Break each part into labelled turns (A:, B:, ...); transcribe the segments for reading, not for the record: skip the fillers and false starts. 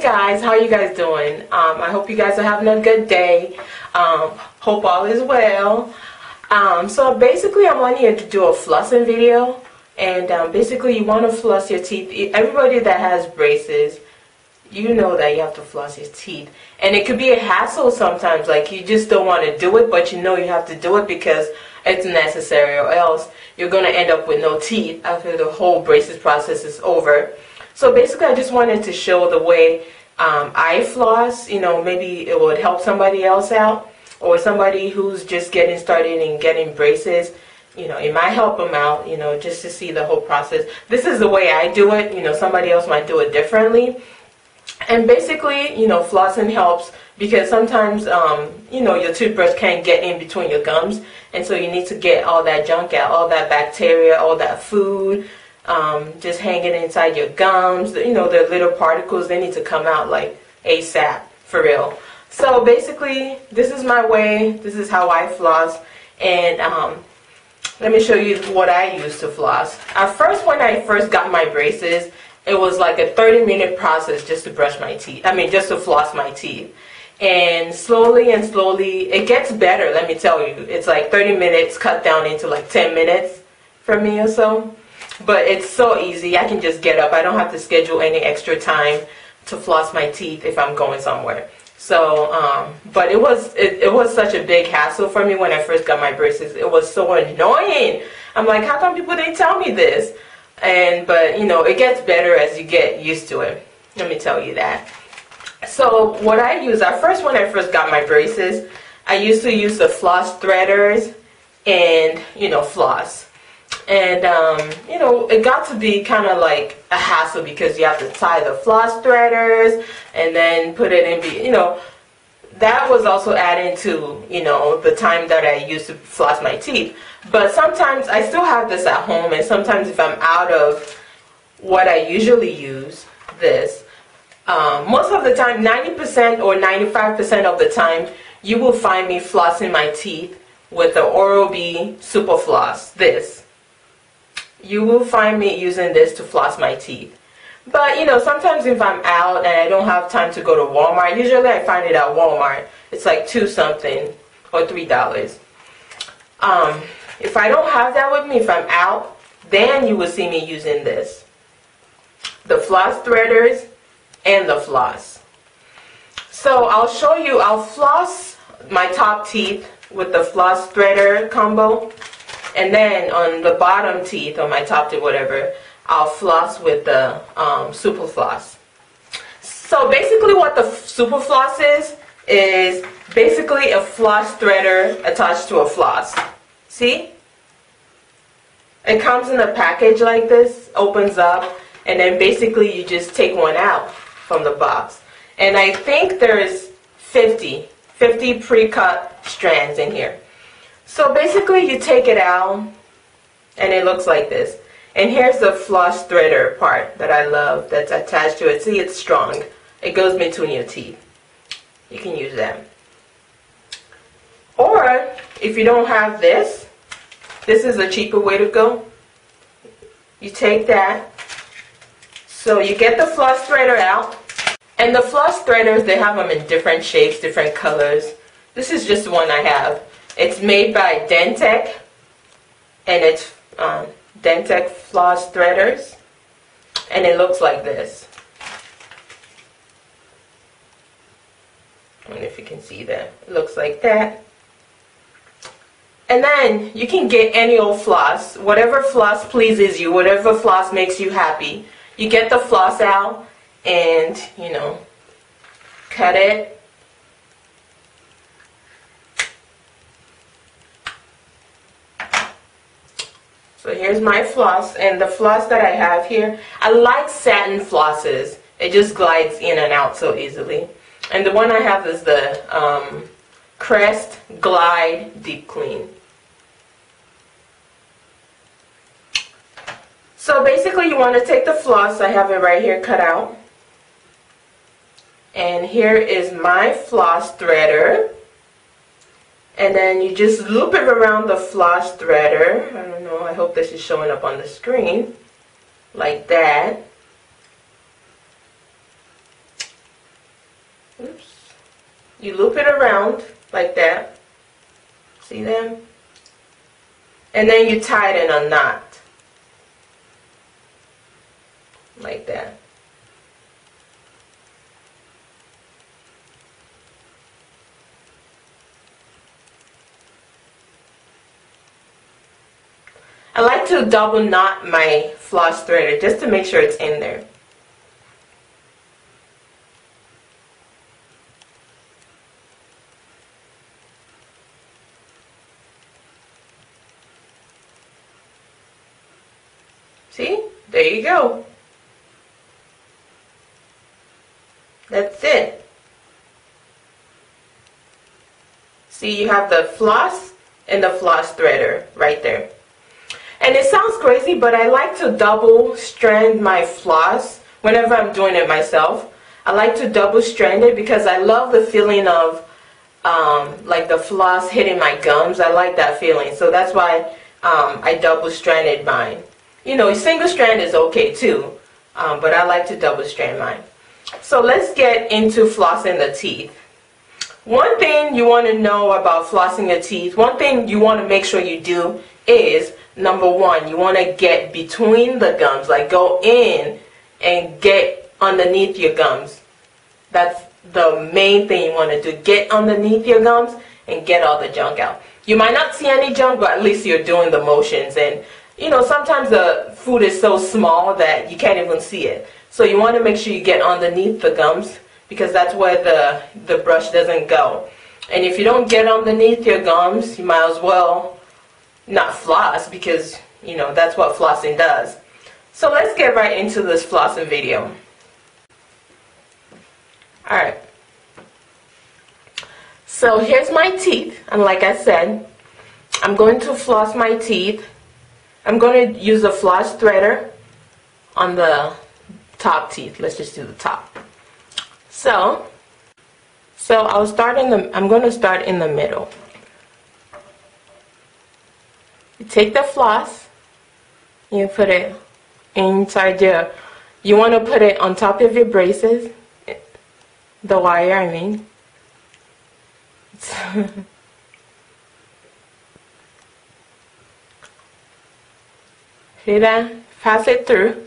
A: guys, how are you guys doing? I hope you guys are having a good day. Hope all is well. So basically I'm on here to do a flossing video, and basically you want to floss your teeth. Everybody that has braces, you know that you have to floss your teeth, and it could be a hassle sometimes. Like, you just don't want to do it, but you know you have to do it because it's necessary, or else you're going to end up with no teeth after the whole braces process is over. So basically I just wanted to show the way I floss. You know, maybe it would help somebody else out, or somebody who's just getting started and getting braces. You know, it might help them out, you know, just to see the whole process. This is the way I do it. You know, somebody else might do it differently. And basically, you know, flossing helps because sometimes, you know, your toothbrush can't get in between your gums. And so you need to get all that junk out, all that bacteria, all that food, just hanging inside your gums. You know, the little particles, they need to come out like ASAP, for real. So basically, this is my way. This is how I floss. And let me show you what I use to floss. At first, when I first got my braces, it was like a 30-minute process just to brush my teeth. I mean, just to floss my teeth. And slowly, it gets better, let me tell you. It's like 30 minutes cut down into like 10 minutes for me or so. But it's so easy. I can just get up. I don't have to schedule any extra time to floss my teeth if I'm going somewhere. So, but it was such a big hassle for me when I first got my braces. It was so annoying. I'm like, how come people didn't tell me this? But you know, it gets better as you get used to it. Let me tell you that. So what I use, when I first got my braces, I used to use the floss threaders and, you know, floss. And, you know, it got to be kind of like a hassle because you have to tie the floss threaders and then put it in, you know, that was also adding to, you know, the time that I used to floss my teeth. But sometimes I still have this at home, and sometimes if I'm out of what I usually use, this, most of the time, 90% or 95% of the time, you will find me flossing my teeth with the Oral-B Super Floss, this. You will find me using this to floss my teeth. But, you know, sometimes if I'm out and I don't have time to go to Walmart, usually I find it at Walmart. It's like $2 something or $3. If I don't have that with me, if I'm out, then you will see me using this. The floss threaders and the floss. So I'll show you, I'll floss my top teeth with the floss threader combo. And then on the bottom teeth, on my top teeth, whatever, I'll floss with the Super Floss. So basically what the Super Floss is basically a floss threader attached to a floss. See? It comes in a package like this, opens up, and then basically you just take one out from the box. And I think there's 50 pre-cut strands in here. So basically you take it out, and it looks like this. And here's the floss threader part that I love that's attached to it. See, it's strong. It goes between your teeth. You can use that. Or, if you don't have this, this is a cheaper way to go. You take that. So you get the floss threader out. And the floss threaders, they have them in different shapes, different colors. This is just the one I have. It's made by Dentec. And it's Dentec floss threaders, and it looks like this. I don't know if you can see that. It looks like that. And then you can get any old floss, whatever floss pleases you, whatever floss makes you happy. You get the floss out and, you know, cut it. So here's my floss, and the floss that I have here, I like satin flosses. It just glides in and out so easily. And the one I have is the Crest Glide Deep Clean. So basically you want to take the floss, I have it right here cut out. And here is my floss threader. And then you just loop it around the floss threader. I don't know, I hope this is showing up on the screen. Like that. You loop it around like that. See them? And then you tighten a knot. Like that. I like to double knot my floss threader just to make sure it's in there. See? There you go. That's it. See, you have the floss and the floss threader right there. And it sounds crazy, but I like to double strand my floss whenever I'm doing it myself. I like to double strand it because I love the feeling of like the floss hitting my gums. I like that feeling. So that's why I double stranded mine. You know, single strand is okay too, but I like to double strand mine. So let's get into flossing the teeth. One thing you want to know about flossing your teeth, one thing you want to make sure you do is, number one, you want to get between the gums, like go in and get underneath your gums. That's the main thing you want to do. Get underneath your gums and get all the junk out. You might not see any junk, but at least you're doing the motions. And you know, sometimes the food is so small that you can't even see it. So you want to make sure you get underneath the gums, because that's where the brush doesn't go. And if you don't get underneath your gums, you might as well not floss, because you know that's what flossing does. So let's get right into this flossing video. Alright, so here's my teeth, and like I said, I'm going to floss my teeth. I'm going to use a floss threader on the top teeth. Let's just do the top. So I'll start I'm going to start in the middle. You take the floss, you put it inside you want to put it on top of your braces, the wire I mean. See that? Pass it through,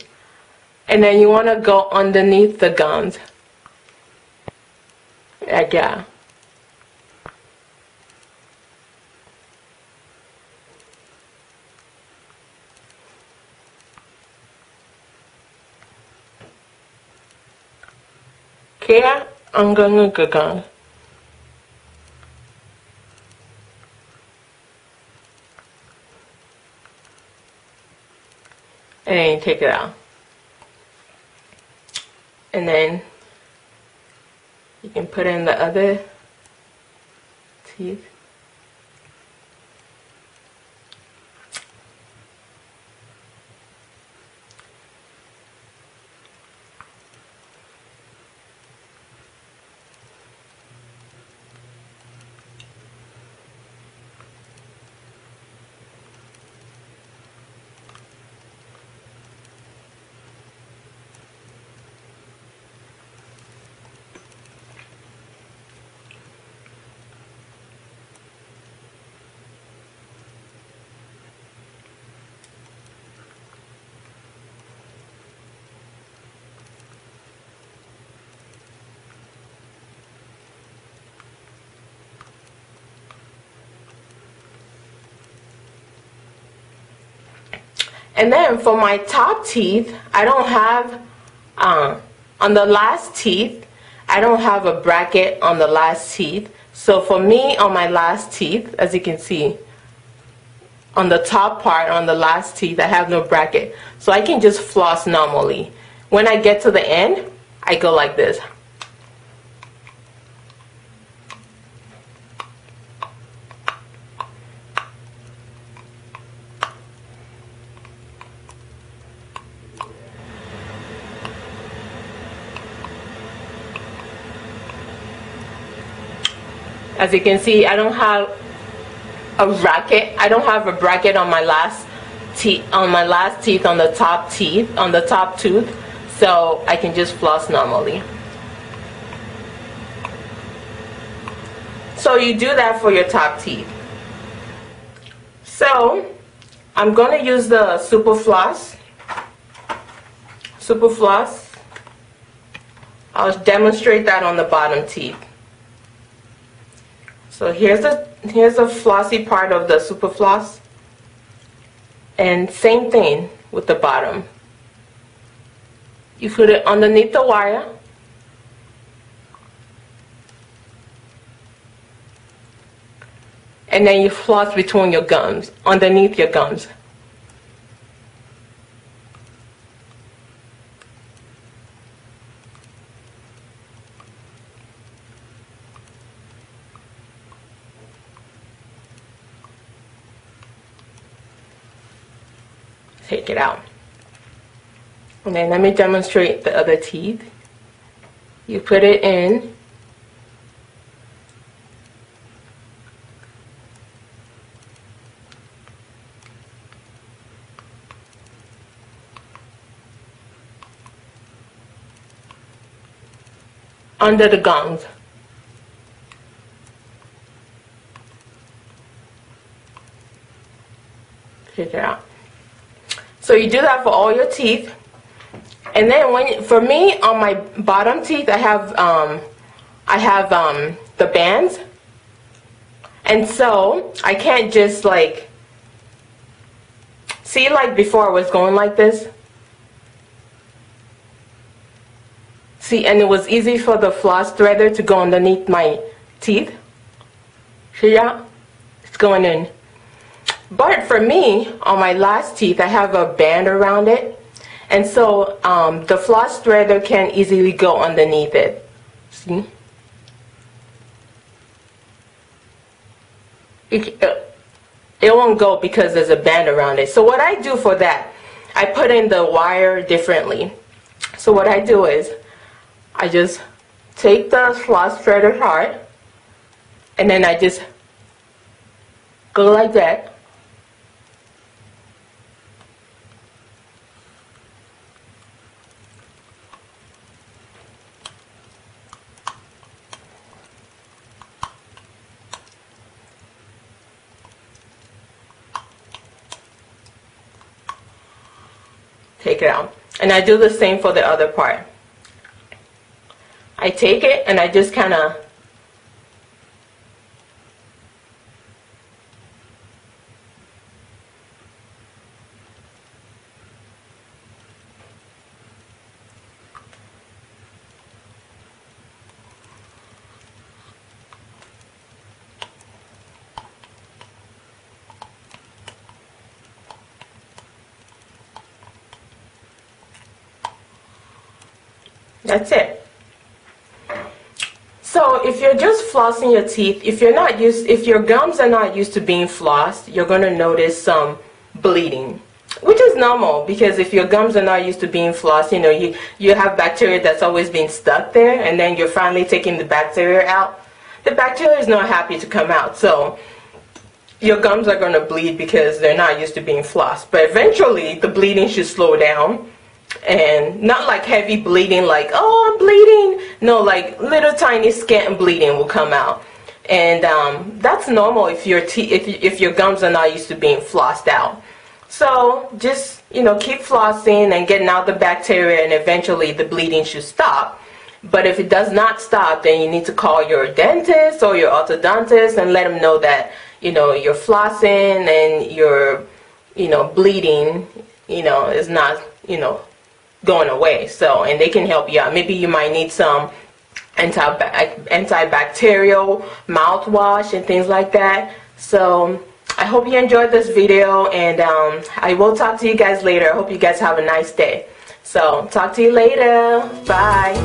A: and then you want to go underneath the gums. Like that. Kaya ang gagang. And then you take it out. And then you can put in the other teeth. And then for my top teeth, I don't have, on the last teeth, I don't have a bracket on the last teeth. So for me, on my last teeth, as you can see, on the top part, on the last teeth, I have no bracket. So I can just floss normally. When I get to the end, I go like this. As you can see, I don't have a bracket. I don't have a bracket on my last teeth, on the top teeth, on the top tooth, so I can just floss normally. So you do that for your top teeth. So I'm going to use the Super Floss. I'll demonstrate that on the bottom teeth. So here's the flossy part of the Super Floss, and same thing with the bottom. You put it underneath the wire, and then you floss between your gums, underneath your gums. Take it out. And then let me demonstrate the other teeth. You put it in. Under the gums. Take it out. So you do that for all your teeth, and then for me on my bottom teeth, I have the bands, and so I can't just like see, like before I was going like this. See, and it was easy for the floss threader to go underneath my teeth. See that? It's going in. But for me, on my last teeth, I have a band around it, and so the floss threader can easily go underneath it. See? It won't go because there's a band around it. So what I do for that, I put in the wire differently. So what I do is, I just take the floss threader hard, and then I just go like that. Take it out. And I do the same for the other part. I take it and I just kind of that's it. So if you're just flossing your teeth, if your gums are not used to being flossed, you're going to notice some bleeding, which is normal, because if your gums are not used to being flossed, you have bacteria that's always been stuck there, and then you're finally taking the bacteria out. The bacteria is not happy to come out, so your gums are going to bleed because they're not used to being flossed. But eventually the bleeding should slow down. And not like heavy bleeding, like, oh, I'm bleeding. No, like little tiny scant bleeding will come out, and that's normal if your gums are not used to being flossed out. So just keep flossing and getting out the bacteria, and eventually the bleeding should stop. But if it does not stop, then you need to call your dentist or your orthodontist and let them know that you're flossing and your bleeding is not going away. So, and they can help you out. Maybe you might need some antibacterial mouthwash and things like that. So I hope you enjoyed this video, and I will talk to you guys later. I hope you guys have a nice day. So talk to you later. Bye.